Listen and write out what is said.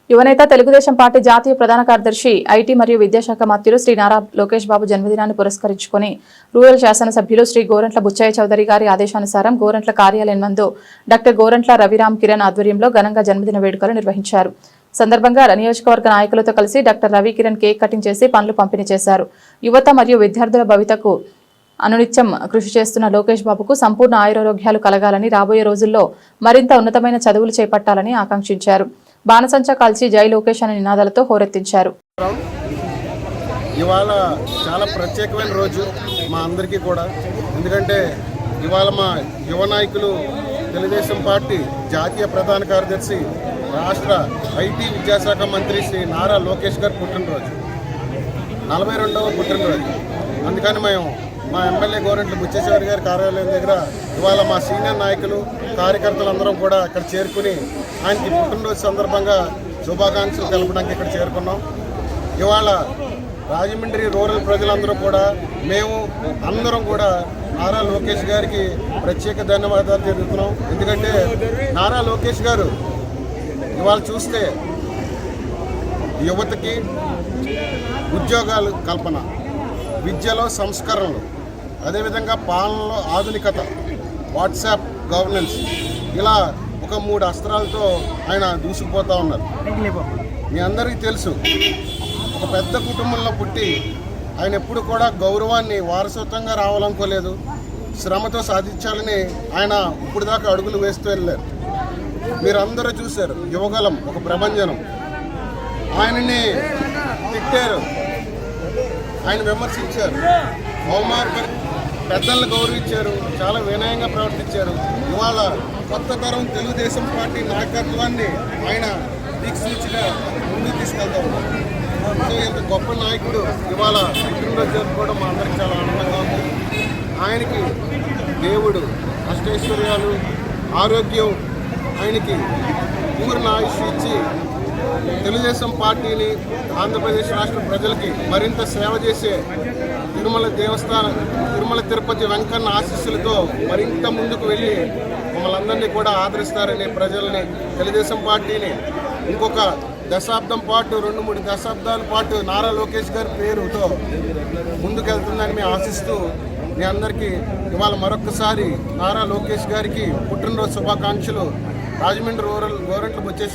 యువనేత తెలుగుదేశం పార్టీ జాతీయ ప్రధాన కార్యదర్శి ఐటీ మరియు విద్యాశాఖ మంత్రులు శ్రీ నారా లోకేష్ బాబు జన్మదినాన్ని పురస్కరించుకుని రూరల్ శాసనసభ్యులు శ్రీ గోరంట్ల బుచ్చయ్య చౌదరి గారి ఆదేశానుసారం గోరంట్ల కార్యాలయం నందు డాక్టర్ గోరంట్ల రవిరామ్ కిరణ్ ఆధ్వర్యంలో ఘనంగా జన్మదిన వేడుకలు నిర్వహించారు. సందర్భంగా నియోజకవర్గ నాయకులతో కలిసి doctor Ravi Kiran cake cutting చేసి పండ్లు పంపిణీ చేశారు. యువత మరియు విద్యార్థుల భవితకు అనునిత్యం కృషి చేస్తున్న లోకేష్ బాబుకు సంపూర్ణ ఆయురారోగ్యాలు కలగాలని, రాబోయే రోజుల్లో మరింత ఉన్నతమైన చదువులు చేపట్టాలని ఆకాంక్షించారు. బాణసంచా కాల్చి జై లోకేష్ అనే నినాదాలతో హోరెత్తించారు. ఇవాళ చాలా ప్రత్యేకమైన రోజు మా అందరికీ కూడా. ఎందుకంటే ఇవాళ మా యువ నాయకులు తెలుగుదేశం పార్టీ జాతీయ ప్రధాన కార్యదర్శి రాష్ట్ర ఐటీ విద్యాశాఖ మంత్రి శ్రీ నారా లోకేష్ గారు పుట్టినరోజు, 42వ పుట్టినరోజు. అందుకని మేము మా ఎమ్మెల్యే గోరంట్ల బుచ్చయ్య గారి కార్యాలయం దగ్గర ఇవాళ మా సీనియర్ నాయకులు కార్యకర్తలందరం కూడా ఇక్కడ చేరుకుని ఆయనకి పుట్టినరోజు సందర్భంగా శుభాకాంక్షలు తెలపడానికి ఇక్కడ చేరుకున్నాం. ఇవాళ రాజమండ్రి రూరల్ ప్రజలందరూ కూడా మేము అందరం కూడా నారా లోకేష్ గారికి ప్రత్యేక ధన్యవాదాలు తెలుపుతున్నాం. ఎందుకంటే నారా లోకేష్ గారు ఇవాళ చూస్తే యువతకి ఉద్యోగాలు కల్పన, విద్యలో సంస్కరణలు, అదేవిధంగా పాలనలో ఆధునికత, వాట్సాప్ గవర్నెన్స్, ఇలా ఒక 3 అస్త్రాలతో ఆయన దూసుకుపోతూ ఉన్నారు. మీ అందరికీ తెలుసు, ఒక పెద్ద కుటుంబంలో పుట్టి ఆయన ఎప్పుడు కూడా గౌరవాన్ని వారసత్వంగా రావాలనుకోలేదు. శ్రమతో సాధించాలని ఆయన ఇప్పుడు దాకా అడుగులు వేస్తూ వెళ్ళారు. మీరందరూ చూశారు యువగలం, ఒక ప్రభంజనం. ఆయనని తిట్టారు, ఆయన విమర్శించారు, అవమానపరి పెద్దలను గౌరవించారు, చాలా వినయంగా ప్రవర్తించారు. ఇవాళ కొత్త తరం తెలుగుదేశం పార్టీ నాయకత్వాన్ని ఆయన దిక్సూచిగా ముందుకు తీసుకెళ్తా ఉన్నారు. సో ఇంత గొప్ప నాయకుడు ఇవాళ పుట్టినరోజు జరుపుకోవడం మా అందరికీ చాలా ఆనందంగా ఉంది. ఆయనకి దేవుడు అష్టైశ్వర్యాలు, ఆరోగ్యం, ఆయనకి పూర్ణ ఆయుష్ ఇచ్చి తెలుగుదేశం పార్టీని, ఆంధ్రప్రదేశ్ రాష్ట్ర ప్రజలకి మరింత సేవ చేసే తిరుమల తిరుపతి వెంకన్న ఆశీస్సులతో మరింత ముందుకు వెళ్ళి మమ్మల్ని అందరినీ కూడా ఆదరిస్తారని, ప్రజల్ని, తెలుగుదేశం పార్టీని ఇంకొక దశాబ్దం పాటు, 2-3 దశాబ్దాల పాటు నారా లోకేష్ గారి పేరుతో ముందుకెళ్తుందని మేము ఆశిస్తూ మీ అందరికీ ఇవాళ మరొకసారి నారా లోకేష్ గారికి పుట్టినరోజు శుభాకాంక్షలు. రాజమండ్రి రూరల్ గోరంట్ల బుచ్చయ్య